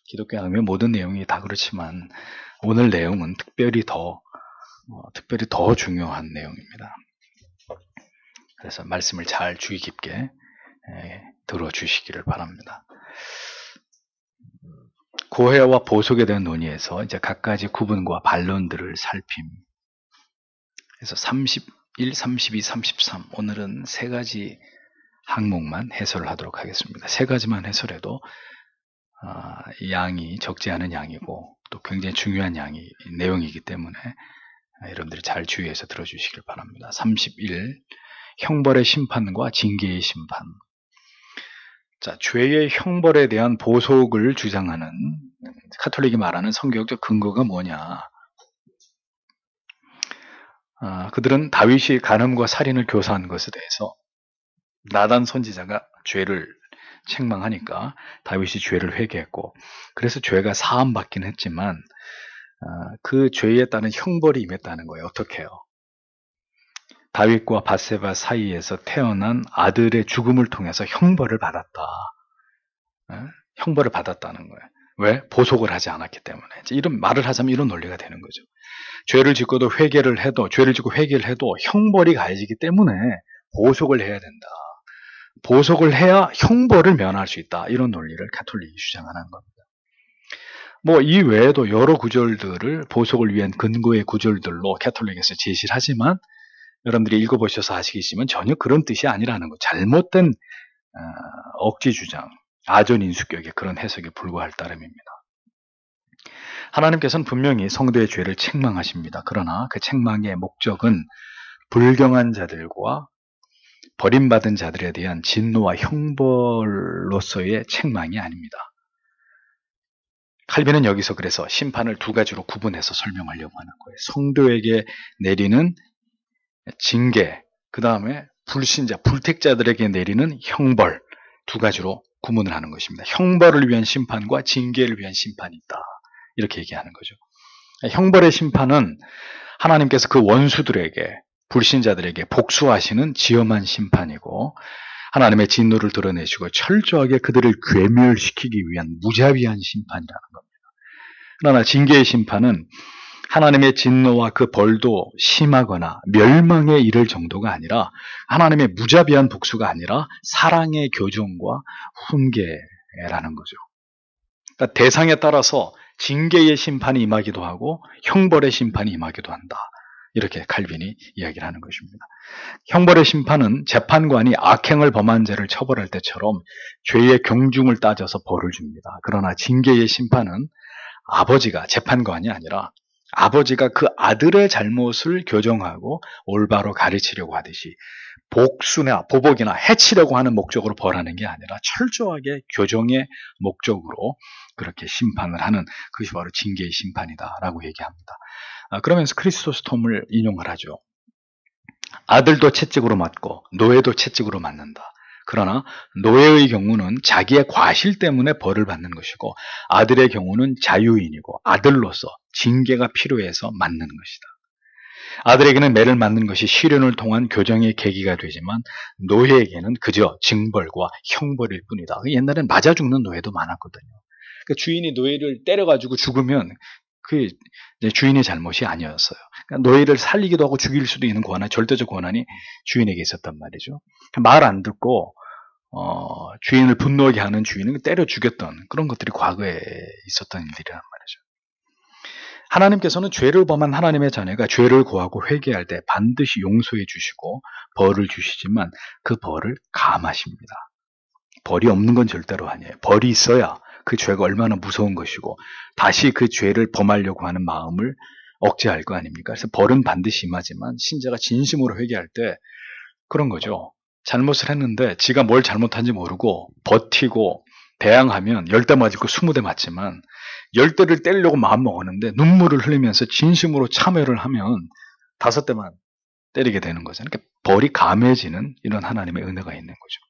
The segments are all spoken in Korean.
기독교 하면 모든 내용이 다 그렇지만 오늘 내용은 특별히 더 중요한 내용입니다. 그래서 말씀을 잘 주의 깊게 들어주시기를 바랍니다. 고해와 보속에 대한 논의에서 이제 각가지 구분과 반론들을 살핌. 그래서 31, 32, 33 오늘은 세 가지 항목만 해설을 하도록 하겠습니다. 세 가지만 해설해도 양이 적지 않은 양이고 또 굉장히 중요한 내용이기 때문에 여러분들이 잘 주의해서 들어주시길 바랍니다. 31. 형벌의 심판과 징계의 심판. 자, 죄의 형벌에 대한 보속을 주장하는 카톨릭이 말하는 성경적 근거가 뭐냐? 그들은 다윗이 간음과 살인을 교사한 것에 대해서 나단 선지자가 죄를 책망하니까 다윗이 죄를 회개했고, 그래서 죄가 사함받긴 했지만 그 죄에 따른 형벌이 임했다는 거예요. 어떻게 해요? 다윗과 밧세바 사이에서 태어난 아들의 죽음을 통해서 형벌을 받았다. 형벌을 받았다는 거예요. 왜? 보속을 하지 않았기 때문에. 이런 말을 하자면 이런 논리가 되는 거죠. 죄를 짓고도 회개를 해도, 죄를 짓고 회개를 해도 형벌이 가해지기 때문에 보속을 해야 된다. 보속을 해야 형벌을 면할 수 있다. 이런 논리를 가톨릭이 주장하는 겁니다. 이 외에도 여러 구절들을 보속을 위한 근거의 구절들로 가톨릭에서 제시를 하지만 여러분들이 읽어보셔서 아시겠지만 전혀 그런 뜻이 아니라는 것. 잘못된 억지 주장, 아전인수격의 그런 해석에 불과할 따름입니다. 하나님께서는 분명히 성도의 죄를 책망하십니다. 그러나 그 책망의 목적은 불경한 자들과 버림받은 자들에 대한 진노와 형벌로서의 책망이 아닙니다. 칼빈은 여기서 그래서 심판을 두 가지로 구분해서 설명하려고 하는 거예요. 성도에게 내리는 징계, 그 다음에 불신자, 불택자들에게 내리는 형벌, 두 가지로 구분을 하는 것입니다. 형벌을 위한 심판과 징계를 위한 심판이 있다. 이렇게 얘기하는 거죠. 형벌의 심판은 하나님께서 그 원수들에게, 불신자들에게 복수하시는 지엄한 심판이고, 하나님의 진노를 드러내시고 철저하게 그들을 괴멸시키기 위한 무자비한 심판이라는 겁니다. 그러나 징계의 심판은 하나님의 진노와 그 벌도 심하거나 멸망에 이를 정도가 아니라 하나님의 무자비한 복수가 아니라 사랑의 교정과 훈계라는 거죠. 그러니까 대상에 따라서 징계의 심판이 임하기도 하고 형벌의 심판이 임하기도 한다. 이렇게 칼빈이 이야기를 하는 것입니다. 형벌의 심판은 재판관이 악행을 범한 자를 처벌할 때처럼 죄의 경중을 따져서 벌을 줍니다. 그러나 징계의 심판은 아버지가, 재판관이 아니라 아버지가 그 아들의 잘못을 교정하고 올바로 가르치려고 하듯이 복수나 보복이나 해치려고 하는 목적으로 벌하는 게 아니라 철저하게 교정의 목적으로 그렇게 심판을 하는 그것이 바로 징계의 심판이다라고 얘기합니다. 그러면서 크리스토스톰을 인용을 하죠. 아들도 채찍으로 맞고 노예도 채찍으로 맞는다. 그러나 노예의 경우는 자기의 과실 때문에 벌을 받는 것이고 아들의 경우는 자유인이고 아들로서 징계가 필요해서 맞는 것이다. 아들에게는 매를 맞는 것이 시련을 통한 교정의 계기가 되지만 노예에게는 그저 징벌과 형벌일 뿐이다. 옛날엔 맞아 죽는 노예도 많았거든요. 그러니까 주인이 노예를 때려가지고 죽으면 그 주인의 잘못이 아니었어요. 그러니까 노예를 살리기도 하고 죽일 수도 있는 권한, 절대적 권한이 주인에게 있었단 말이죠. 말 안 듣고 주인을 분노하게 하는 주인은 때려 죽였던 그런 것들이 과거에 있었던 일들이란 말이죠. 하나님께서는 죄를 범한 하나님의 자녀가 죄를 고하고 회개할 때 반드시 용서해 주시고 벌을 주시지만 그 벌을 감하십니다. 벌이 없는 건 절대로 아니에요. 벌이 있어야 그 죄가 얼마나 무서운 것이고 다시 그 죄를 범하려고 하는 마음을 억제할 거 아닙니까? 그래서 벌은 반드시 임하지만 신자가 진심으로 회개할 때 그런 거죠. 잘못을 했는데 지가 뭘 잘못한지 모르고 버티고 대항하면 10대 맞고 20대 맞지만 10대를 때리려고 마음먹었는데 눈물을 흘리면서 진심으로 참여를 하면 5대만 때리게 되는 거잖아요. 그러니까 벌이 감해지는 이런 하나님의 은혜가 있는 거죠.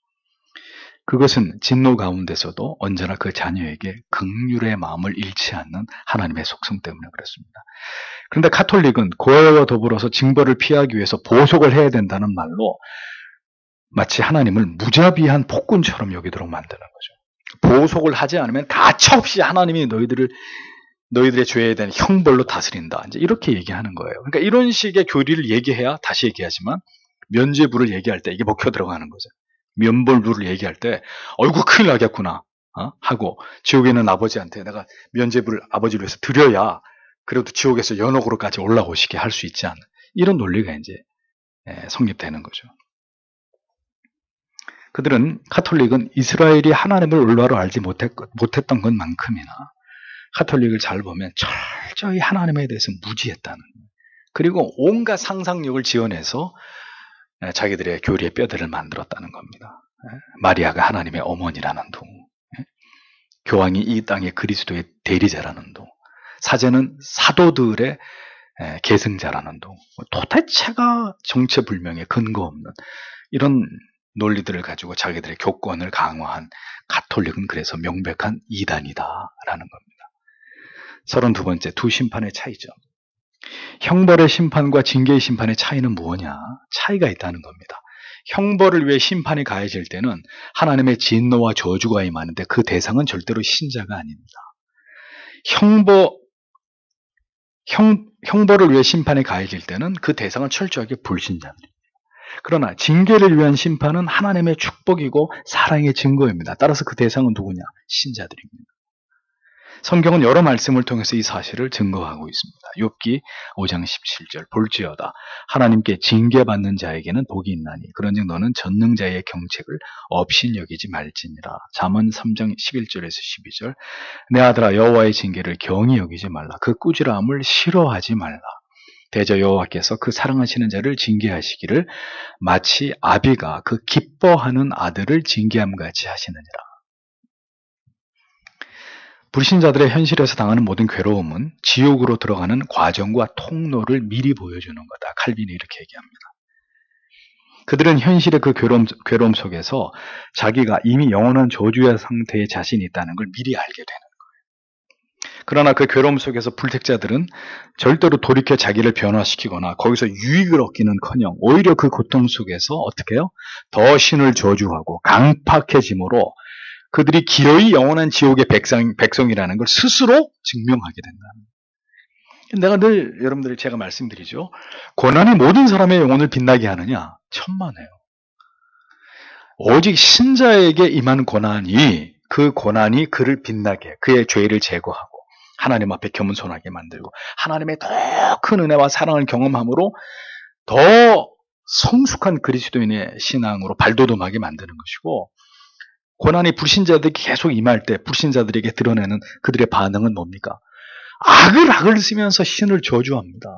그것은 진노 가운데서도 언제나 그 자녀에게 긍휼의 마음을 잃지 않는 하나님의 속성 때문에 그렇습니다. 그런데 가톨릭은 고해와 더불어서 징벌을 피하기 위해서 보속을 해야 된다는 말로 마치 하나님을 무자비한 폭군처럼 여기도록 만드는 거죠. 보속을 하지 않으면 가차없이 하나님이 너희들의 죄에 대한 형벌로 다스린다. 이제 이렇게 얘기하는 거예요. 그러니까 이런 식의 교리를 얘기해야, 다시 얘기하지만, 면죄부를 얘기할 때 이게 먹혀 들어가는 거죠. 면벌부를 얘기할 때, 어이구, 큰일 나겠구나. 하고, 지옥에 있는 아버지한테 내가 면죄부를 아버지를 위해서 드려야, 그래도 지옥에서 연옥으로까지 올라오시게 할 수 있지 않나. 이런 논리가 이제 성립되는 거죠. 그들은, 카톨릭은 이스라엘이 하나님을 올바로 알지 못했던 것만큼이나, 카톨릭을 잘 보면 철저히 하나님에 대해서 무지했다는 거예요. 그리고 온갖 상상력을 지어내서 자기들의 교리의 뼈대를 만들었다는 겁니다. 마리아가 하나님의 어머니라는 둥, 교황이 이 땅의 그리스도의 대리자라는 둥, 사제는 사도들의 계승자라는 둥, 도대체가 정체불명의 근거 없는 이런 논리들을 가지고 자기들의 교권을 강화한 가톨릭은 그래서 명백한 이단이다라는 겁니다. 32번째, 두 심판의 차이죠. 형벌의 심판과 징계의 심판의 차이는 무엇냐? 차이가 있다는 겁니다. 형벌을 위해 심판이 가해질 때는 하나님의 진노와 저주가 임하는데 그 대상은 절대로 신자가 아닙니다. 형벌을 위해 심판이 가해질 때는 그 대상은 철저하게 불신자들입니다. 그러나 징계를 위한 심판은 하나님의 축복이고 사랑의 증거입니다. 따라서 그 대상은 누구냐? 신자들입니다. 성경은 여러 말씀을 통해서 이 사실을 증거하고 있습니다. 욥기 5장 17절, 볼지어다 하나님께 징계받는 자에게는 복이 있나니 그런즉 너는 전능자의 경책을 업신여기지 말지니라. 잠언 3장 11절에서 12절, 내 아들아 여호와의 징계를 경히 여기지 말라. 그 꾸지람을 싫어하지 말라. 대저 여호와께서 그 사랑하시는 자를 징계하시기를 마치 아비가 그 기뻐하는 아들을 징계함같이 하시느니라. 불신자들의 현실에서 당하는 모든 괴로움은 지옥으로 들어가는 과정과 통로를 미리 보여주는 거다. 칼빈이 이렇게 얘기합니다. 그들은 현실의 그 괴로움 속에서 자기가 이미 영원한 저주의 상태에 자신이 있다는 걸 미리 알게 되는 거예요. 그러나 그 괴로움 속에서 불택자들은 절대로 돌이켜 자기를 변화시키거나 거기서 유익을 얻기는커녕 오히려 그 고통 속에서 어떻게 해요? 더 신을 저주하고 강팍해짐으로 그들이 기어이 영원한 지옥의 백성이라는 걸 스스로 증명하게 된다는. 내가 늘 여러분들이 제가 말씀드리죠. 고난이 모든 사람의 영혼을 빛나게 하느냐? 천만에요. 오직 신자에게 임한 고난이 그 고난이 그를 빛나게 그의 죄를 제거하고 하나님 앞에 겸손하게 만들고 하나님의 더 큰 은혜와 사랑을 경험함으로 더 성숙한 그리스도인의 신앙으로 발돋움하게 만드는 것이고, 고난이 불신자들에게 계속 임할 때 불신자들에게 드러내는 그들의 반응은 뭡니까? 악을 쓰면서 신을 저주합니다.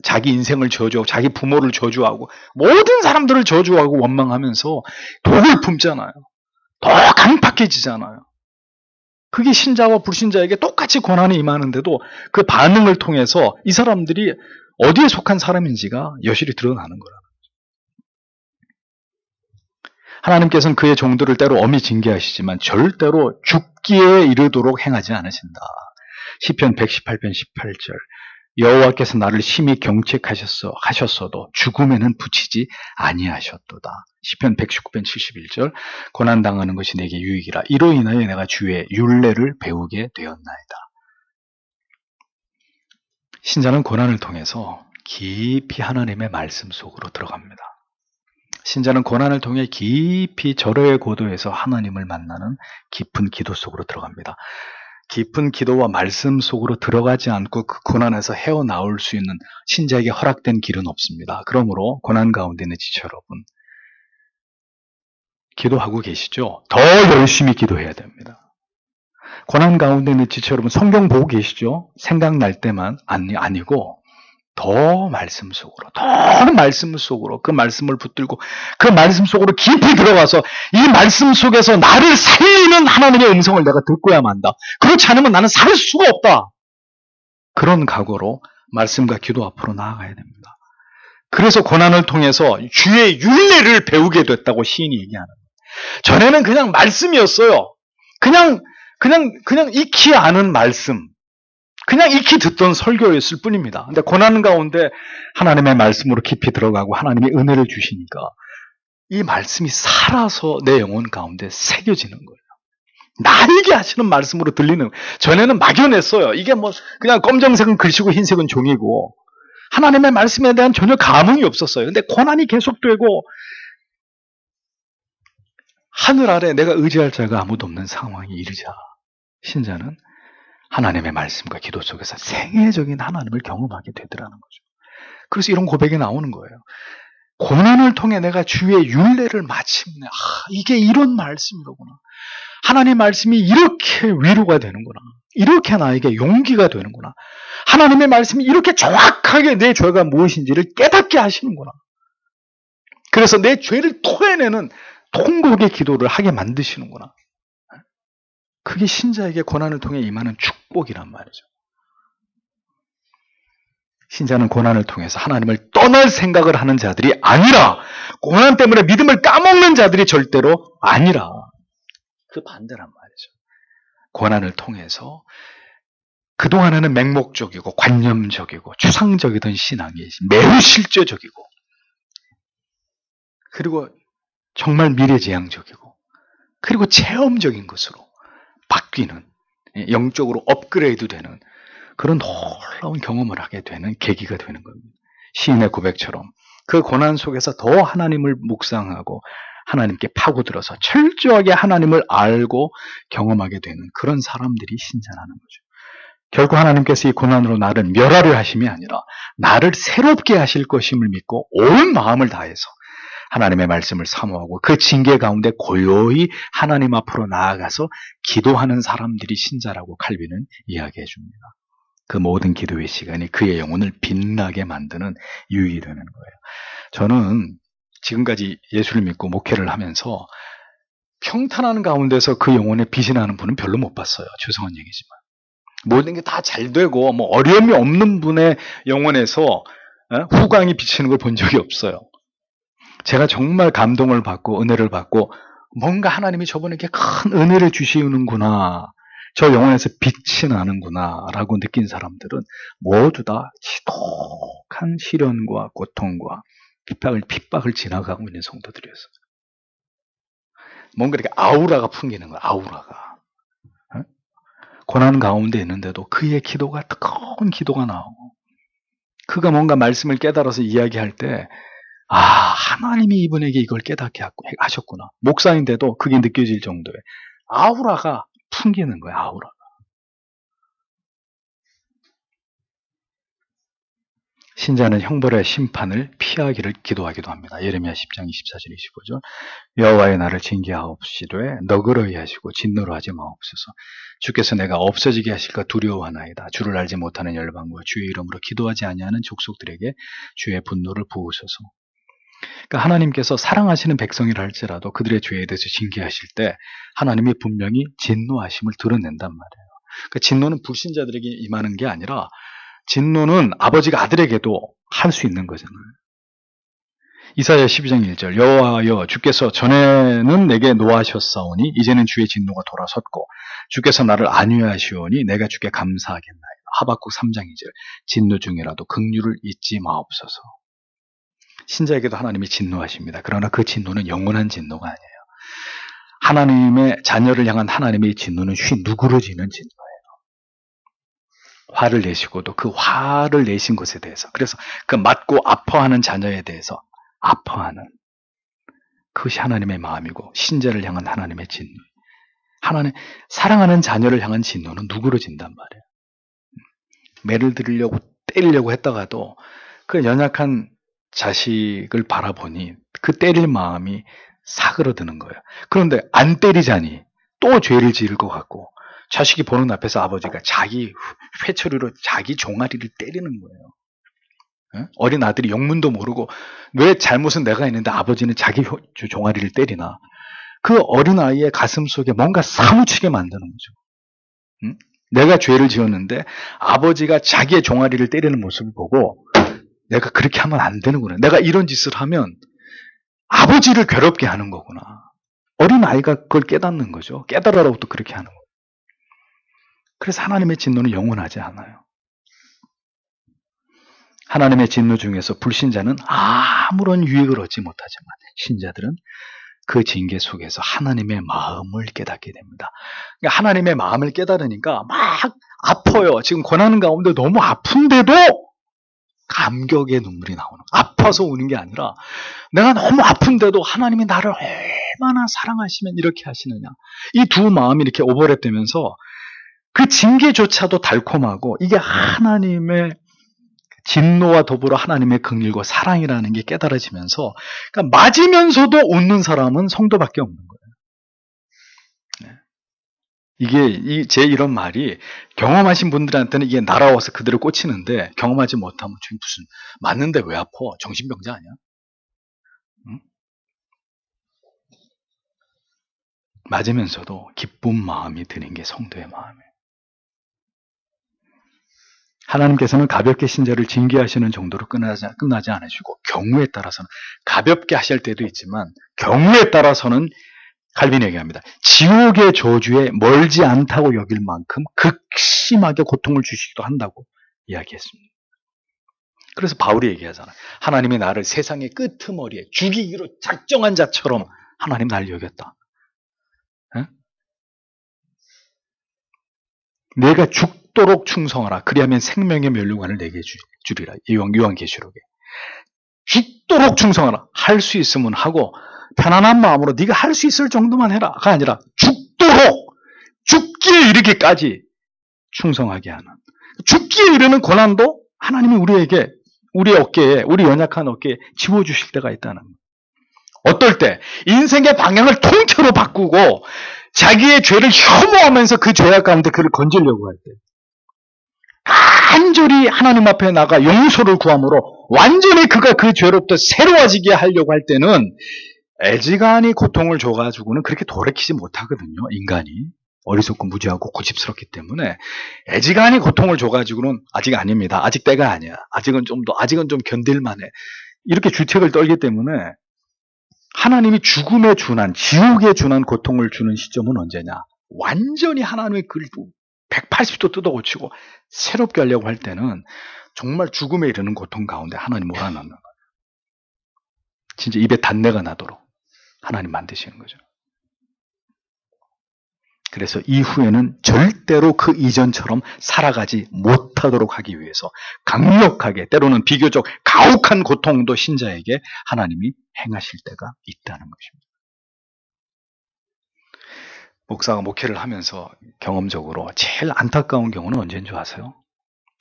자기 인생을 저주하고 자기 부모를 저주하고 모든 사람들을 저주하고 원망하면서 독을 품잖아요. 더 강팍해지잖아요. 그게 신자와 불신자에게 똑같이 고난이 임하는데도 그 반응을 통해서 이 사람들이 어디에 속한 사람인지가 여실히 드러나는 거라. 하나님께서는 그의 종들을 때로 엄히 징계하시지만 절대로 죽기에 이르도록 행하지 않으신다. 시편 118편 18절, 여호와께서 나를 심히 경책하셨어도 죽음에는 붙이지 아니하셨도다. 시편 119편 71절, 고난당하는 것이 내게 유익이라. 이로 인하여 내가 주의 율례를 배우게 되었나이다. 신자는 고난을 통해서 깊이 하나님의 말씀 속으로 들어갑니다. 신자는 고난을 통해 깊이 절호의 고도에서 하나님을 만나는 깊은 기도 속으로 들어갑니다. 깊은 기도와 말씀 속으로 들어가지 않고 그 고난에서 헤어나올 수 있는 신자에게 허락된 길은 없습니다. 그러므로 고난 가운데 있는 지체 여러분, 기도하고 계시죠? 더 열심히 기도해야 됩니다. 고난 가운데 있는 지체 여러분, 성경 보고 계시죠? 생각날 때만 아니고 더 말씀 속으로, 더 말씀 속으로 그 말씀을 붙들고 그 말씀 속으로 깊이 들어가서 이 말씀 속에서 나를 살리는 하나님의 음성을 내가 듣고야만 한다. 그렇지 않으면 나는 살 수가 없다. 그런 각오로 말씀과 기도 앞으로 나아가야 됩니다. 그래서 고난을 통해서 주의 율례를 배우게 됐다고 시인이 얘기하는 거예요. 전에는 그냥 말씀이었어요. 그냥 익히 아는 말씀, 그냥 익히 듣던 설교였을 뿐입니다. 근데 고난 가운데 하나님의 말씀으로 깊이 들어가고 하나님의 은혜를 주시니까 이 말씀이 살아서 내 영혼 가운데 새겨지는 거예요. 나에게 하시는 말씀으로 들리는, 전에는 막연했어요. 이게 뭐 그냥 검정색은 글씨고 흰색은 종이고 하나님의 말씀에 대한 전혀 감흥이 없었어요. 근데 고난이 계속되고 하늘 아래 내가 의지할 자가 아무도 없는 상황이 이르자 신자는 하나님의 말씀과 기도 속에서 생애적인 하나님을 경험하게 되더라는 거죠. 그래서 이런 고백이 나오는 거예요. 고난을 통해 내가 주의 율례를 마침내 이게 이런 말씀이로구나. 하나님의 말씀이 이렇게 위로가 되는구나. 이렇게 나에게 용기가 되는구나. 하나님의 말씀이 이렇게 정확하게 내 죄가 무엇인지를 깨닫게 하시는구나. 그래서 내 죄를 토해내는 통곡의 기도를 하게 만드시는구나. 그게 신자에게 고난을 통해 임하는 축복이란 말이죠. 신자는 고난을 통해서 하나님을 떠날 생각을 하는 자들이 아니라 고난 때문에 믿음을 까먹는 자들이 절대로 아니라 그 반대란 말이죠. 고난을 통해서 그동안에는 맹목적이고 관념적이고 추상적이던 신앙이 매우 실제적이고 그리고 정말 미래지향적이고 그리고 체험적인 것으로 바뀌는, 영적으로 업그레이드되는 그런 놀라운 경험을 하게 되는 계기가 되는 겁니다. 시인의 고백처럼 그 고난 속에서 더 하나님을 묵상하고 하나님께 파고들어서 철저하게 하나님을 알고 경험하게 되는 그런 사람들이 신자라는 거죠. 결국 하나님께서 이 고난으로 나를 멸하려 하심이 아니라 나를 새롭게 하실 것임을 믿고 온 마음을 다해서 하나님의 말씀을 사모하고 그 징계 가운데 고요히 하나님 앞으로 나아가서 기도하는 사람들이 신자라고 칼빈은 이야기해 줍니다. 그 모든 기도의 시간이 그의 영혼을 빛나게 만드는 유익이 되는 거예요. 저는 지금까지 예수를 믿고 목회를 하면서 평탄한 가운데서 그 영혼에 빛이 나는 분은 별로 못 봤어요. 죄송한 얘기지만. 모든 게 다 잘 되고 뭐 어려움이 없는 분의 영혼에서 후광이 비치는 걸 본 적이 없어요. 제가 정말 감동을 받고 은혜를 받고 뭔가 하나님이 저분에게 큰 은혜를 주시는구나. 저 영혼에서 빛이 나는구나 라고 느낀 사람들은 모두 다 지독한 시련과 고통과 핍박을 지나가고 있는 성도들이었어요. 뭔가 이렇게 아우라가 풍기는 거예요. 아우라가. 고난 가운데 있는데도 그의 기도가 뜨거운 기도가 나오고 그가 뭔가 말씀을 깨달아서 이야기할 때 하나님이 이분에게 이걸 깨닫게 하셨구나. 목사인데도 그게 느껴질 정도의 아우라가 풍기는 거예요. 아우라가. 신자는 형벌의 심판을 피하기를 기도하기도 합니다. 예레미야 10장 24절 25절 여호와의 나를 징계하옵시되 너그러이 하시고 진노로 하지 마옵소서. 주께서 내가 없어지게 하실까 두려워하나이다. 주를 알지 못하는 열방과 주의 이름으로 기도하지 아니하는 족속들에게 주의 분노를 부으소서. 그러니까 하나님께서 사랑하시는 백성이라 할지라도 그들의 죄에 대해서 징계하실 때 하나님이 분명히 진노하심을 드러낸단 말이에요. 그러니까 진노는 불신자들에게 임하는 게 아니라 진노는 아버지가 아들에게도 할 수 있는 거잖아요. 이사야 12장 1절 여호와여 주께서 전에는 내게 노하셨사오니 이제는 주의 진노가 돌아섰고 주께서 나를 안위하시오니 내가 주께 감사하겠나이다. 하박국 3장 2절 진노 중이라도 긍휼을 잊지 마옵소서. 신자에게도 하나님이 진노하십니다. 그러나 그 진노는 영원한 진노가 아니에요. 하나님의 자녀를 향한 하나님의 진노는 쉬 누그러지는 진노예요. 화를 내시고도 그 화를 내신 것에 대해서 그래서 그 맞고 아파하는 자녀에 대해서 아파하는 그것이 하나님의 마음이고 신자를 향한 하나님의 진노. 하나님 사랑하는 자녀를 향한 진노는 누그러진단 말이에요. 매를 들으려고 때리려고 했다가도 그 연약한 자식을 바라보니 그 때릴 마음이 사그러드는 거예요. 그런데 안 때리자니 또 죄를 지을 것 같고 자식이 보는 앞에서 아버지가 자기 회초리로 자기 종아리를 때리는 거예요. 어린 아들이 영문도 모르고 왜 잘못은 내가 했는데 아버지는 자기 종아리를 때리나. 그 어린아이의 가슴 속에 뭔가 사무치게 만드는 거죠. 내가 죄를 지었는데 아버지가 자기의 종아리를 때리는 모습을 보고 내가 그렇게 하면 안 되는구나. 내가 이런 짓을 하면 아버지를 괴롭게 하는 거구나. 어린아이가 그걸 깨닫는 거죠. 깨달으라고 또 그렇게 하는 거예요. 그래서 하나님의 진노는 영원하지 않아요. 하나님의 진노 중에서 불신자는 아무런 유익을 얻지 못하지만 신자들은 그 징계 속에서 하나님의 마음을 깨닫게 됩니다. 그러니까 하나님의 마음을 깨달으니까 막 아파요. 지금 고난 가운데 너무 아픈데도 감격의 눈물이 나오는 거예요. 아파서 우는 게 아니라 내가 너무 아픈데도 하나님이 나를 얼마나 사랑하시면 이렇게 하시느냐. 이 두 마음이 이렇게 오버랩되면서 그 징계조차도 달콤하고 이게 하나님의 진노와 더불어 하나님의 긍휼과 사랑이라는 게 깨달아지면서 그러니까 맞으면서도 웃는 사람은 성도밖에 없는 거예요. 이게 제 이런 말이 경험하신 분들한테는 이게 날아와서 그대로 꽂히는데 경험하지 못하면 지금 무슨 맞는데 왜 아파? 정신병자 아니야? 응? 맞으면서도 기쁜 마음이 드는 게 성도의 마음이에요. 하나님께서는 가볍게 신자를 징계하시는 정도로 끝나지 않으시고 경우에 따라서는 가볍게 하실 때도 있지만 경우에 따라서는 칼빈이 얘기합니다. 지옥의 저주에 멀지 않다고 여길 만큼 극심하게 고통을 주시기도 한다고 이야기했습니다. 그래서 바울이 얘기하잖아요. 하나님이 나를 세상의 끄트머리에 죽이기로 작정한 자처럼 하나님 나를 여겼다. 에? 내가 죽도록 충성하라. 그리하면 생명의 멸류관을 내게 주리라. 요한계시록에. 죽도록 충성하라. 할 수 있으면 하고 편안한 마음으로 네가 할 수 있을 정도만 해라가 아니라 죽도록 죽기에 이르기까지 충성하게 하는 죽기에 이르는 고난도 하나님이 우리에게 우리 어깨에 우리 연약한 어깨에 지워주실 때가 있다는 거예요. 어떨 때 인생의 방향을 통째로 바꾸고 자기의 죄를 혐오하면서 그 죄악 가운데 그를 건지려고 할 때 간절히 하나님 앞에 나가 용서를 구함으로 완전히 그가 그 죄로부터 새로워지게 하려고 할 때는 애지간히 고통을 줘가지고는 그렇게 돌이키지 못하거든요. 인간이 어리석고 무지하고 고집스럽기 때문에 애지간히 고통을 줘가지고는 아직 아닙니다. 아직 때가 아니야. 아직은 좀 견딜만해. 이렇게 주책을 떨기 때문에 하나님이 죽음에 준한 지옥에 준한 고통을 주는 시점은 언제냐? 완전히 하나님의 그를 180도 뜯어고치고 새롭게 하려고 할 때는 정말 죽음에 이르는 고통 가운데 하나님 몰아넣는 거예요. 진짜 입에 단내가 나도록 하나님 만드시는 거죠. 그래서 이후에는 절대로 그 이전처럼 살아가지 못하도록 하기 위해서 강력하게 때로는 비교적 가혹한 고통도 신자에게 하나님이 행하실 때가 있다는 것입니다. 목사가 목회를 하면서 경험적으로 제일 안타까운 경우는 언제인 줄 아세요?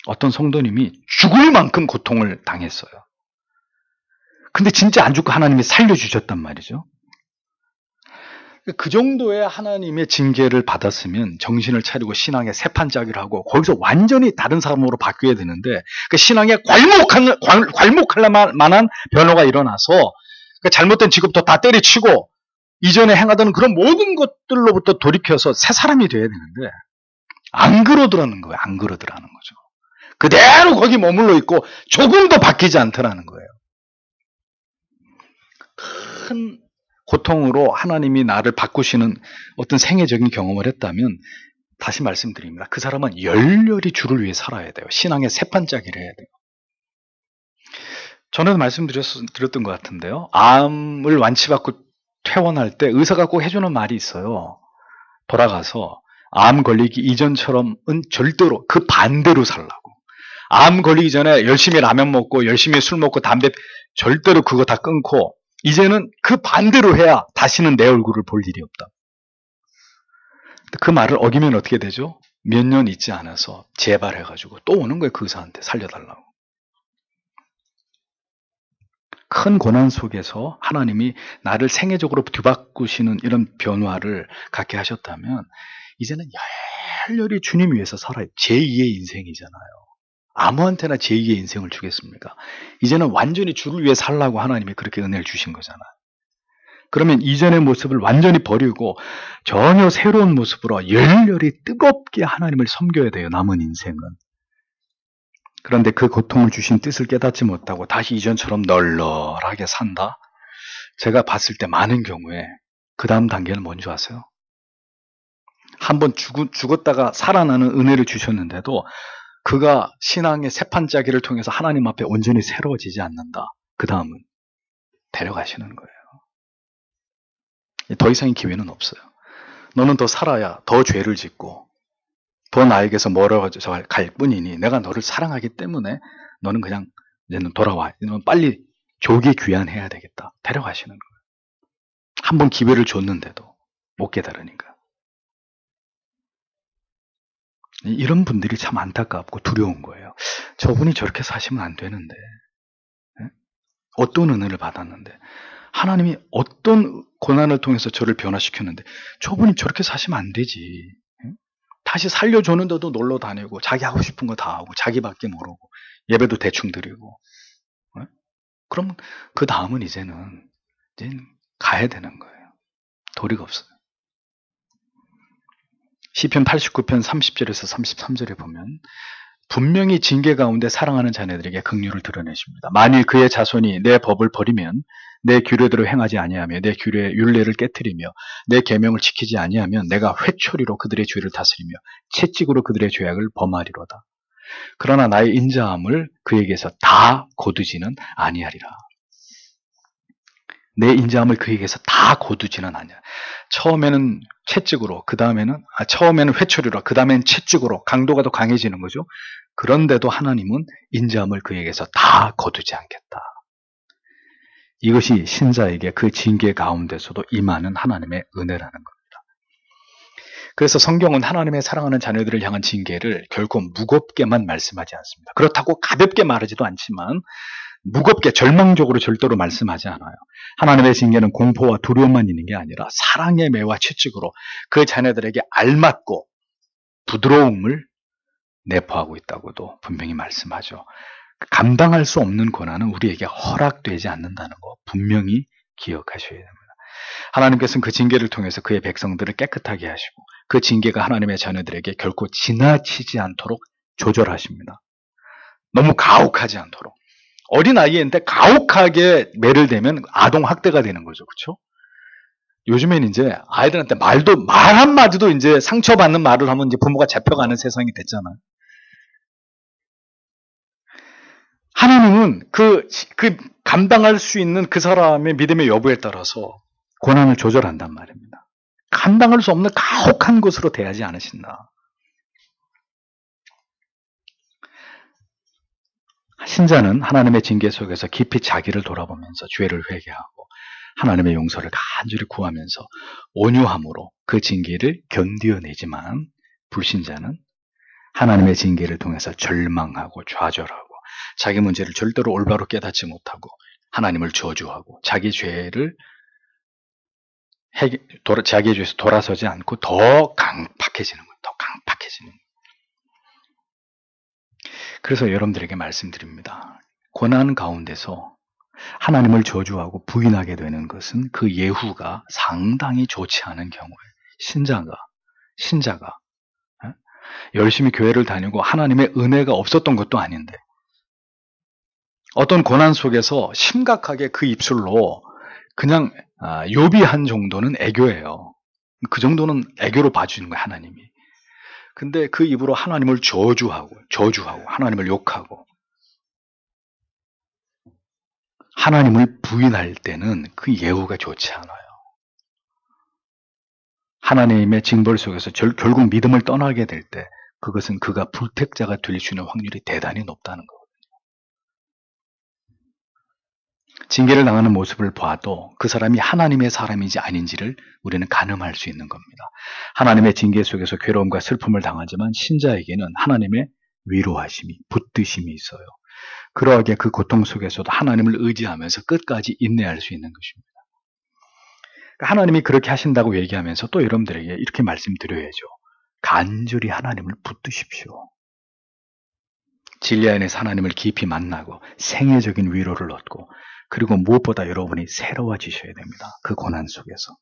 어떤 성도님이 죽을 만큼 고통을 당했어요. 근데 진짜 안 죽고 하나님이 살려주셨단 말이죠. 그 정도의 하나님의 징계를 받았으면 정신을 차리고 신앙의 새판짜기를 하고 거기서 완전히 다른 사람으로 바뀌어야 되는데 그 신앙에 괄목할 만한 변화가 일어나서 그 잘못된 직업도 다 때려치고 이전에 행하던 그런 모든 것들로부터 돌이켜서 새 사람이 돼야 되는데 안 그러더라는 거예요. 안 그러더라는 거죠. 그대로 거기 머물러 있고 조금도 바뀌지 않더라는 거예요. 큰 고통으로 하나님이 나를 바꾸시는 어떤 생애적인 경험을 했다면 다시 말씀드립니다. 그 사람은 열렬히 주를 위해 살아야 돼요. 신앙의 새판짜기를 해야 돼요. 전에도 말씀드렸던 것 같은데요. 암을 완치받고 퇴원할 때 의사가 꼭 해주는 말이 있어요. 돌아가서 암 걸리기 이전처럼은 절대로 그 반대로 살라고. 암 걸리기 전에 열심히 라면 먹고 열심히 술 먹고 담배 절대로 그거 다 끊고 이제는 그 반대로 해야 다시는 내 얼굴을 볼 일이 없다. 그 말을 어기면 어떻게 되죠? 몇 년 있지 않아서 재발해가지고 또 오는 거예요. 그 의사한테 살려달라고. 큰 고난 속에서 하나님이 나를 생애적으로 뒤바꾸시는 이런 변화를 갖게 하셨다면 이제는 열렬히 주님 위해서 살아요. 제2의 인생이잖아요. 아무한테나 제2의 인생을 주겠습니까? 이제는 완전히 주를 위해 살라고 하나님이 그렇게 은혜를 주신 거잖아요. 그러면 이전의 모습을 완전히 버리고 전혀 새로운 모습으로 열렬히 뜨겁게 하나님을 섬겨야 돼요. 남은 인생은. 그런데 그 고통을 주신 뜻을 깨닫지 못하고 다시 이전처럼 널널하게 산다? 제가 봤을 때 많은 경우에 그 다음 단계는 뭔지 아세요? 한번 죽었다가 살아나는 은혜를 주셨는데도 그가 신앙의 새판짜기를 통해서 하나님 앞에 온전히 새로워지지 않는다. 그 다음은 데려가시는 거예요. 더 이상의 기회는 없어요. 너는 더 살아야 더 죄를 짓고 더 나에게서 멀어져 갈 뿐이니 내가 너를 사랑하기 때문에 너는 그냥 이제는 돌아와. 너는 빨리 조기 귀환해야 되겠다. 데려가시는 거예요. 한 번 기회를 줬는데도 못 깨달으니까. 이런 분들이 참 안타깝고 두려운 거예요. 저분이 저렇게 사시면 안 되는데, 어떤 은혜를 받았는데, 하나님이 어떤 고난을 통해서 저를 변화시켰는데, 저분이 저렇게 사시면 안 되지. 다시 살려줬는데도 놀러 다니고, 자기 하고 싶은 거 다 하고, 자기밖에 모르고, 예배도 대충 드리고. 그럼 그 다음은 이제 가야 되는 거예요. 도리가 없어요. 시편 89편 30절에서 33절에 보면 분명히 징계 가운데 사랑하는 자녀들에게 긍휼을 드러내십니다. 만일 그의 자손이 내 법을 버리면 내 규례대로 행하지 아니하며 내 규례 율례를 깨뜨리며 내 계명을 지키지 아니하면 내가 회초리로 그들의 죄를 다스리며 채찍으로 그들의 죄악을 범하리로다. 그러나 나의 인자함을 그에게서 다 거두지는 아니하리라. 내 인자함을 그에게서 다 거두지는 아니야. 처음에는 채찍으로, 처음에는 회초리로, 그 다음엔 채찍으로, 강도가 더 강해지는 거죠. 그런데도 하나님은 인자함을 그에게서 다 거두지 않겠다. 이것이 신자에게 그 징계 가운데서도 임하는 하나님의 은혜라는 겁니다. 그래서 성경은 하나님의 사랑하는 자녀들을 향한 징계를 결코 무겁게만 말씀하지 않습니다. 그렇다고 가볍게 말하지도 않지만 무겁게 절망적으로 절대로 말씀하지 않아요. 하나님의 징계는 공포와 두려움만 있는 게 아니라 사랑의 매와 채찍으로 그 자녀들에게 알맞고 부드러움을 내포하고 있다고도 분명히 말씀하죠. 감당할 수 없는 고난은 우리에게 허락되지 않는다는 거 분명히 기억하셔야 됩니다. 하나님께서는 그 징계를 통해서 그의 백성들을 깨끗하게 하시고 그 징계가 하나님의 자녀들에게 결코 지나치지 않도록 조절하십니다. 너무 가혹하지 않도록. 어린아이인데 가혹하게 매를 대면 아동학대가 되는 거죠. 그렇죠? 요즘엔 이제 아이들한테 말 한마디도 이제 상처받는 말을 하면 이제 부모가 잡혀가는 세상이 됐잖아요. 하나님은 그 감당할 수 있는 그 사람의 믿음의 여부에 따라서 고난을 조절한단 말입니다. 감당할 수 없는 가혹한 것으로 대하지 않으신다. 신자는 하나님의 징계 속에서 깊이 자기를 돌아보면서 죄를 회개하고 하나님의 용서를 간절히 구하면서 온유함으로 그 징계를 견디어내지만 불신자는 하나님의 징계를 통해서 절망하고 좌절하고 자기 문제를 절대로 올바로 깨닫지 못하고 하나님을 저주하고 자기의 죄에서 돌아서지 않고 더 강팍해지는 거예요. 더 강팍해지는 거예요. 그래서 여러분들에게 말씀드립니다. 고난 가운데서 하나님을 저주하고 부인하게 되는 것은 그 예후가 상당히 좋지 않은 경우에 신자가 열심히 교회를 다니고 하나님의 은혜가 없었던 것도 아닌데 어떤 고난 속에서 심각하게 그 입술로 그냥 요비한 정도는 애교예요. 그 정도는 애교로 봐주는 거예요, 하나님이. 근데 그 입으로 하나님을 저주하고 하나님을 욕하고 하나님을 부인할 때는 그 예후가 좋지 않아요. 하나님의 징벌 속에서 결국 믿음을 떠나게 될 때 그것은 그가 불택자가 될 수 있는 확률이 대단히 높다는 거거든요. 징계를 당하는 모습을 봐도 그 사람이 하나님의 사람인지 아닌지를 우리는 가늠할 수 있는 겁니다. 하나님의 징계 속에서 괴로움과 슬픔을 당하지만 신자에게는 하나님의 위로하심이, 붙드심이 있어요. 그러하게 그 고통 속에서도 하나님을 의지하면서 끝까지 인내할 수 있는 것입니다. 하나님이 그렇게 하신다고 얘기하면서 또 여러분들에게 이렇게 말씀드려야죠. 간절히 하나님을 붙드십시오. 진리 안에서 하나님을 깊이 만나고 생애적인 위로를 얻고 그리고 무엇보다 여러분이 새로워지셔야 됩니다. 그 고난 속에서.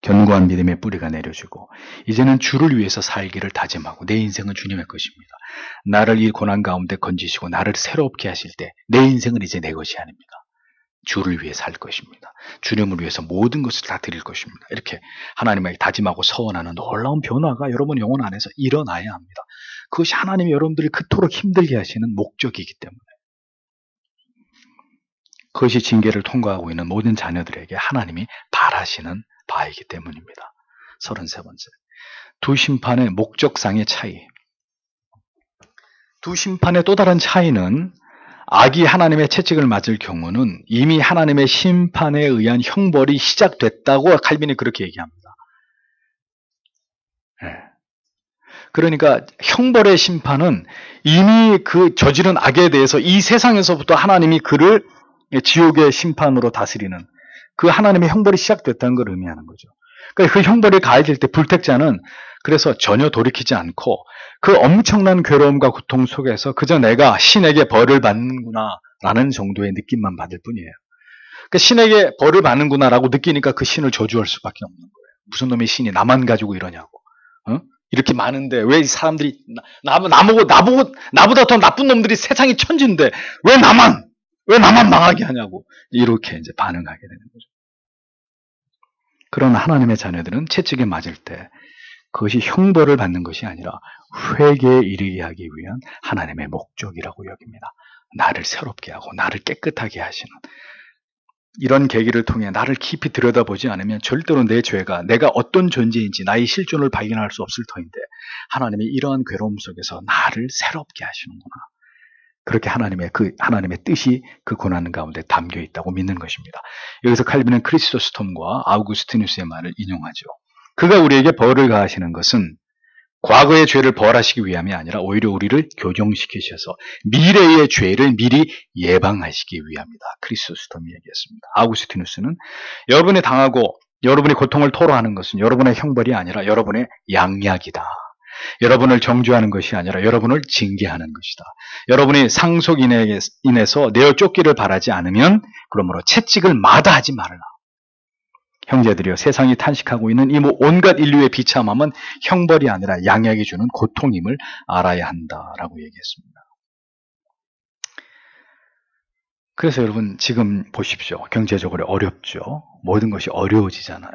견고한 믿음의 뿌리가 내려지고 이제는 주를 위해서 살기를 다짐하고 내 인생은 주님의 것입니다. 나를 이 고난 가운데 건지시고 나를 새롭게 하실 때 내 인생은 이제 내 것이 아닙니다. 주를 위해 살 것입니다. 주님을 위해서 모든 것을 다 드릴 것입니다. 이렇게 하나님에게 다짐하고 서원하는 놀라운 변화가 여러분 영혼 안에서 일어나야 합니다. 그것이 하나님이 여러분들이 그토록 힘들게 하시는 목적이기 때문에 그것이 징계를 통과하고 있는 모든 자녀들에게 하나님이 바라시는 바이기 때문입니다. 33번째. 두 심판의 목적상의 차이. 두 심판의 또 다른 차이는 악이 하나님의 채찍을 맞을 경우는 이미 하나님의 심판에 의한 형벌이 시작됐다고 칼빈이 그렇게 얘기합니다. 네. 그러니까 형벌의 심판은 이미 그 저지른 악에 대해서 이 세상에서부터 하나님이 그를 지옥의 심판으로 다스리는 그 하나님의 형벌이 시작됐다는 걸 의미하는 거죠. 그러니까 그 형벌이 가해질 때 불택자는 그래서 전혀 돌이키지 않고 그 엄청난 괴로움과 고통 속에서 그저 내가 신에게 벌을 받는구나 라는 정도의 느낌만 받을 뿐이에요. 그러니까 신에게 벌을 받는구나라고 느끼니까 그 신을 저주할 수밖에 없는 거예요. 무슨 놈의 신이 나만 가지고 이러냐고. 어? 이렇게 많은데 왜 이 사람들이 나보다 더 나쁜 놈들이 세상이 천지인데 왜 나만 망하게 하냐고 이렇게 이제 반응하게 되는 거죠. 그러나 하나님의 자녀들은 채찍에 맞을 때 그것이 형벌을 받는 것이 아니라 회개에 이르게 하기 위한 하나님의 목적이라고 여깁니다. 나를 새롭게 하고 나를 깨끗하게 하시는 이런 계기를 통해 나를 깊이 들여다보지 않으면 절대로 내 죄가 내가 어떤 존재인지 나의 실존을 발견할 수 없을 터인데 하나님이 이러한 괴로움 속에서 나를 새롭게 하시는구나. 그렇게 하나님의 뜻이 그 고난 가운데 담겨 있다고 믿는 것입니다. 여기서 칼빈은 크리스토스톰과 아우구스티누스의 말을 인용하죠. 그가 우리에게 벌을 가하시는 것은 과거의 죄를 벌하시기 위함이 아니라 오히려 우리를 교정시키셔서 미래의 죄를 미리 예방하시기 위함이다. 크리스토스톰이 얘기했습니다. 아우구스티누스는 여러분이 당하고 여러분이 고통을 토로하는 것은 여러분의 형벌이 아니라 여러분의 양약이다. 여러분을 정죄하는 것이 아니라 여러분을 징계하는 것이다. 여러분이 상속인에서 내어 쫓기를 바라지 않으면 그러므로 채찍을 마다하지 말라. 형제들이여 세상이 탄식하고 있는 이 온갖 인류의 비참함은 형벌이 아니라 양약이 주는 고통임을 알아야 한다라고 얘기했습니다. 그래서 여러분 지금 보십시오. 경제적으로 어렵죠. 모든 것이 어려워지잖아요.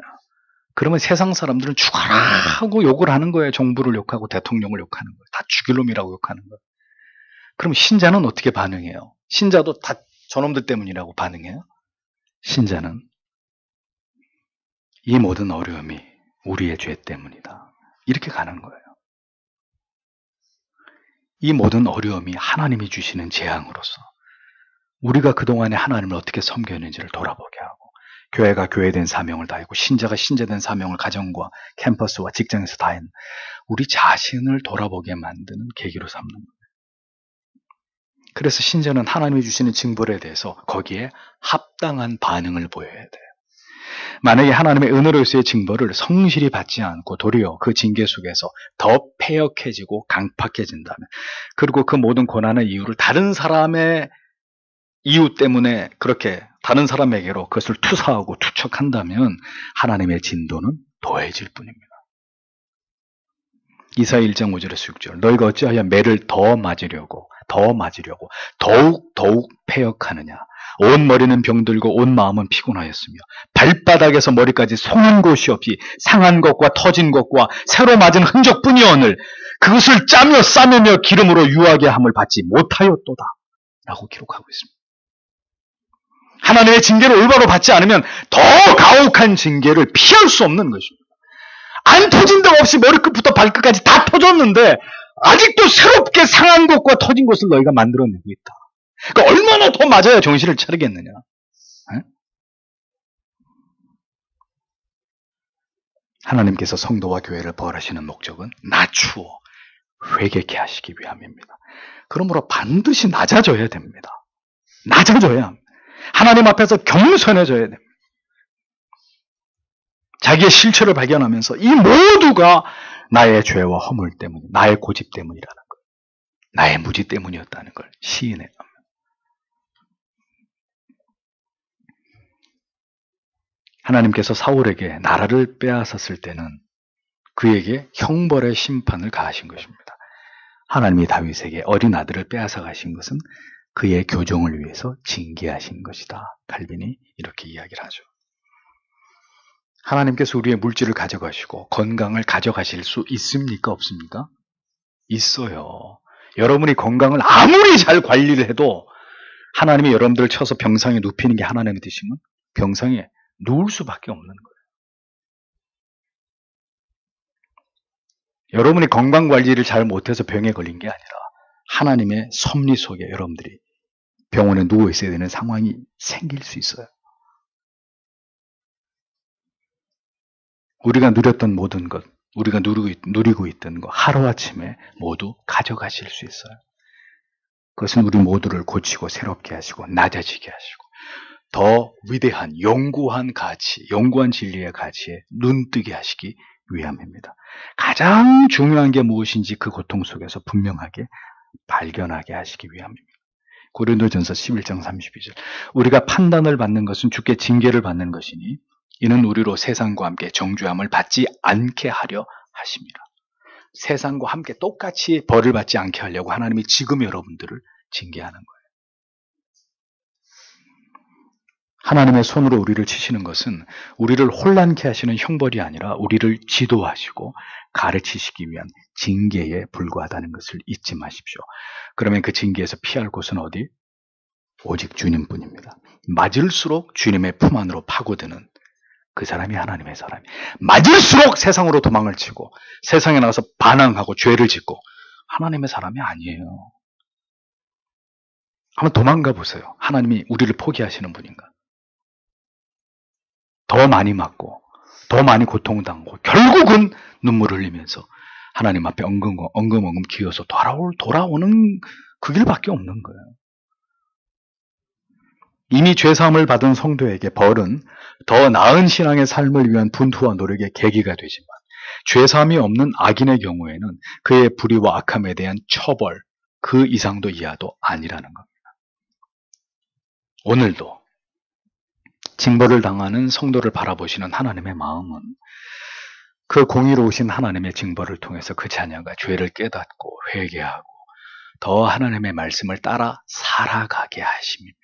그러면 세상 사람들은 죽어라 하고 욕을 하는 거예요. 정부를 욕하고 대통령을 욕하는 거예요. 다 죽일 놈이라고 욕하는 거예요. 그럼 신자는 어떻게 반응해요? 신자도 다 저놈들 때문이라고 반응해요? 신자는 이 모든 어려움이 우리의 죄 때문이다. 이렇게 가는 거예요. 이 모든 어려움이 하나님이 주시는 재앙으로서 우리가 그동안에 하나님을 어떻게 섬겼는지를 돌아보게 하고 교회가 교회된 사명을 다했고 신자가 신자된 사명을 가정과 캠퍼스와 직장에서 다했는 우리 자신을 돌아보게 만드는 계기로 삼는 거예요. 그래서 신자는 하나님이 주시는 징벌에 대해서 거기에 합당한 반응을 보여야 돼요. 만약에 하나님의 은혜로서의 징벌을 성실히 받지 않고 도리어 그 징계 속에서 더 패역해지고 강팍해진다면 그리고 그 모든 고난의 이유를 다른 사람의 이유 때문에 그렇게 다른 사람에게로 그것을 투사하고 투척한다면 하나님의 진도는 더해질 뿐입니다. 이사야 1장 5절에서 6절 너희가 어찌하여 매를 더 맞으려고 더욱 패역하느냐 온 머리는 병들고 온 마음은 피곤하였으며 발바닥에서 머리까지 송한 곳이 없이 상한 것과 터진 것과 새로 맞은 흔적뿐이오늘 그것을 짜며 싸매며 기름으로 유하게 함을 받지 못하였도다 라고 기록하고 있습니다. 하나님의 징계를 올바로 받지 않으면 더 가혹한 징계를 피할 수 없는 것입니다. 안 터진 데 없이 머리끝부터 발끝까지 다 터졌는데 아직도 새롭게 상한 것과 터진 것을 너희가 만들어내고 있다. 그러니까 얼마나 더 맞아야 정신을 차리겠느냐. 에? 하나님께서 성도와 교회를 벌하시는 목적은 낮추어 회개케 하시기 위함입니다. 그러므로 반드시 낮아져야 됩니다. 낮아져야 합니다. 하나님 앞에서 겸손해져야 됩니다. 자기의 실체를 발견하면서 이 모두가 나의 죄와 허물 때문, 나의 고집 때문이라는 것, 나의 무지 때문이었다는 걸 시인해요. 하나님께서 사울에게 나라를 빼앗았을 때는 그에게 형벌의 심판을 가하신 것입니다. 하나님이 다윗에게 어린 아들을 빼앗아 가신 것은 그의 교정을 위해서 징계하신 것이다. 칼빈이 이렇게 이야기를 하죠. 하나님께서 우리의 물질을 가져가시고 건강을 가져가실 수 있습니까? 없습니까? 있어요. 여러분이 건강을 아무리 잘 관리를 해도 하나님이 여러분들을 쳐서 병상에 눕히는 게 하나님의 뜻이면 병상에 누울 수밖에 없는 거예요. 여러분이 건강관리를 잘 못해서 병에 걸린 게 아니라 하나님의 섭리 속에 여러분들이 병원에 누워 있어야 되는 상황이 생길 수 있어요. 우리가 누렸던 모든 것, 우리가 누리고 있던 것 하루아침에 모두 가져가실 수 있어요. 그것은 우리 모두를 고치고 새롭게 하시고 낮아지게 하시고 더 위대한 영구한 가치, 영구한 진리의 가치에 눈뜨게 하시기 위함입니다. 가장 중요한 게 무엇인지 그 고통 속에서 분명하게 발견하게 하시기 위함입니다. 고린도전서 11장 32절 우리가 판단을 받는 것은 주께 징계를 받는 것이니 이는 우리로 세상과 함께 정죄함을 받지 않게 하려 하십니다. 세상과 함께 똑같이 벌을 받지 않게 하려고 하나님이 지금 여러분들을 징계하는 거예요. 하나님의 손으로 우리를 치시는 것은 우리를 혼란케 하시는 형벌이 아니라 우리를 지도하시고 가르치시기 위한 징계에 불과하다는 것을 잊지 마십시오. 그러면 그 징계에서 피할 곳은 어디? 오직 주님뿐입니다. 맞을수록 주님의 품 안으로 파고드는 그 사람이 하나님의 사람이. 맞을수록 세상으로 도망을 치고 세상에 나가서 반항하고 죄를 짓고 하나님의 사람이 아니에요. 한번 도망가 보세요. 하나님이 우리를 포기하시는 분인가? 더 많이 맞고 더 많이 고통당하고 결국은 눈물을 흘리면서 하나님 앞에 엉금엉금 기어서 돌아오는 그 길밖에 없는 거예요. 이미 죄사함을 받은 성도에게 벌은 더 나은 신앙의 삶을 위한 분투와 노력의 계기가 되지만 죄사함이 없는 악인의 경우에는 그의 불의와 악함에 대한 처벌 그 이상도 이하도 아니라는 겁니다. 오늘도 징벌을 당하는 성도를 바라보시는 하나님의 마음은 그 공의로우신 하나님의 징벌을 통해서 그 자녀가 죄를 깨닫고 회개하고 더 하나님의 말씀을 따라 살아가게 하심입니다.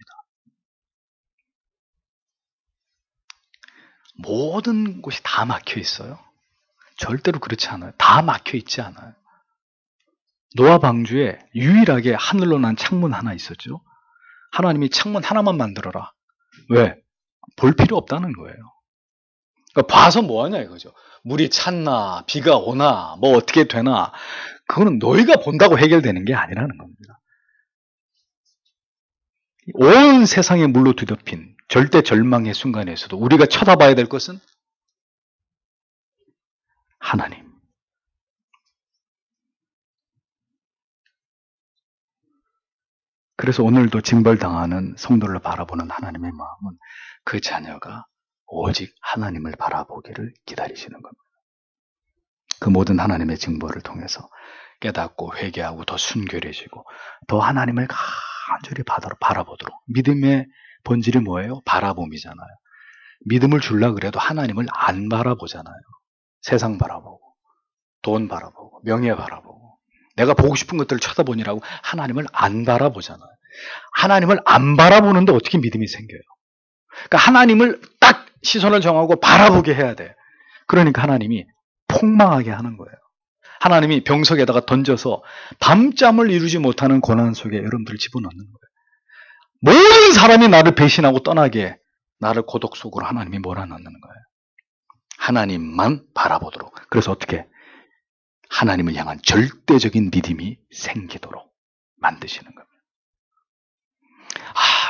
모든 곳이 다 막혀 있어요? 절대로 그렇지 않아요. 다 막혀 있지 않아요. 노아 방주에 유일하게 하늘로 난 창문 하나 있었죠. 하나님이 창문 하나만 만들어라. 왜? 볼 필요 없다는 거예요. 그러니까 봐서 뭐하냐 이거죠. 물이 찼나 비가 오나 뭐 어떻게 되나 그거는 너희가 본다고 해결되는 게 아니라는 겁니다. 온 세상에 물로 뒤덮인 절대 절망의 순간에서도 우리가 쳐다봐야 될 것은 하나님. 그래서 오늘도 징벌당하는 성도를 바라보는 하나님의 마음은 그 자녀가 오직 하나님을 바라보기를 기다리시는 겁니다. 그 모든 하나님의 징벌을 통해서 깨닫고 회개하고 더 순결해지고 더 하나님을 간절히 바라보도록. 믿음의 본질이 뭐예요? 바라봄이잖아요. 믿음을 주려고 그래도 하나님을 안 바라보잖아요. 세상 바라보고 돈 바라보고 명예 바라보고 내가 보고 싶은 것들을 쳐다보니라고 하나님을 안 바라보잖아요. 하나님을 안 바라보는데 어떻게 믿음이 생겨요? 그러니까 하나님을 딱 시선을 정하고 바라보게 해야 돼. 그러니까 하나님이 폭망하게 하는 거예요. 하나님이 병석에다가 던져서 밤잠을 이루지 못하는 고난 속에 여러분들을 집어넣는 거예요. 모든 사람이 나를 배신하고 떠나게 나를 고독 속으로 하나님이 몰아넣는 거예요. 하나님만 바라보도록. 그래서 어떻게? 하나님을 향한 절대적인 믿음이 생기도록 만드시는 겁니다.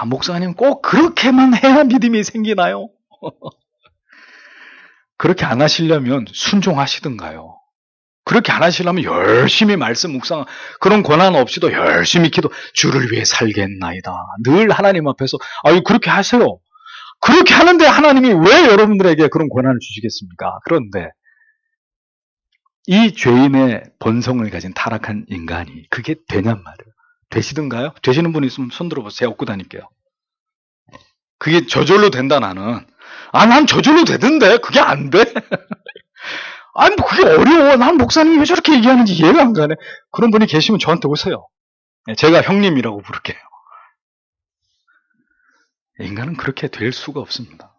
아, 목사님 꼭 그렇게만 해야 믿음이 생기나요? 그렇게 안 하시려면 순종하시든가요. 그렇게 안 하시려면 열심히 말씀 묵상, 그런 고난 없이도 열심히 기도, 주를 위해 살겠나이다. 늘 하나님 앞에서 그렇게 하세요. 그렇게 하는데 하나님이 왜 여러분들에게 그런 고난을 주시겠습니까? 그런데 이 죄인의 본성을 가진 타락한 인간이 그게 되냔 말이에요. 되시든가요? 되시는 분 있으면 손 들어보세요. 제가 업고 다닐게요. 그게 저절로 된다 나는. 난 저절로 되던데 그게 안 돼? 뭐 그게 어려워. 난 목사님이 왜 저렇게 얘기하는지 이해가 안 가네. 그런 분이 계시면 저한테 오세요. 제가 형님이라고 부를게요. 인간은 그렇게 될 수가 없습니다.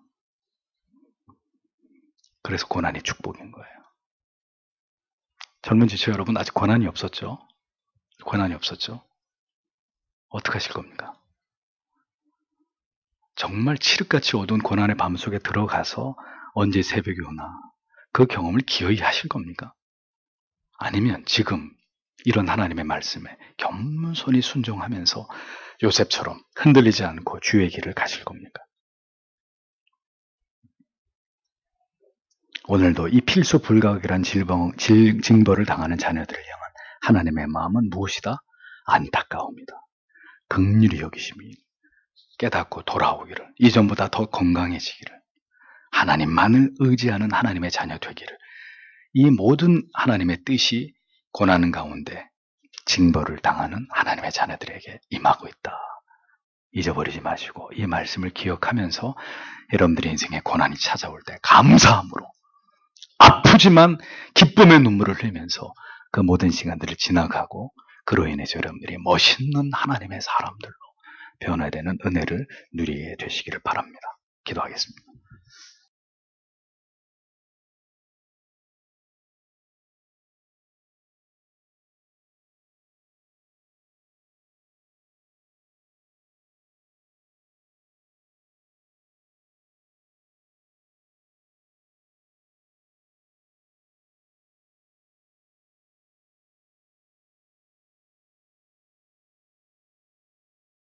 그래서 고난이 축복인 거예요. 젊은 지체 여러분 아직 고난이 없었죠? 고난이 없었죠? 어떻게 하실 겁니까? 정말 칠흑같이 어두운 고난의 밤 속에 들어가서 언제 새벽이 오나 그 경험을 기어이 하실 겁니까? 아니면 지금 이런 하나님의 말씀에 겸손히 순종하면서 요셉처럼 흔들리지 않고 주의 길을 가실 겁니까? 오늘도 이 필수 불가결한 징벌을 당하는 자녀들을 향한 하나님의 마음은 무엇이다? 안타까움이다. 긍휼히 여기심이 깨닫고 돌아오기를, 이전보다 더 건강해지기를, 하나님만을 의지하는 하나님의 자녀 되기를, 이 모든 하나님의 뜻이 고난 가운데 징벌을 당하는 하나님의 자녀들에게 임하고 있다. 잊어버리지 마시고 이 말씀을 기억하면서 여러분들의 인생에 고난이 찾아올 때 감사함으로, 아프지만 기쁨의 눈물을 흘리면서 그 모든 시간들을 지나가고, 그로 인해서 여러분들이 멋있는 하나님의 사람들로 변화되는 은혜를 누리게 되시기를 바랍니다. 기도하겠습니다.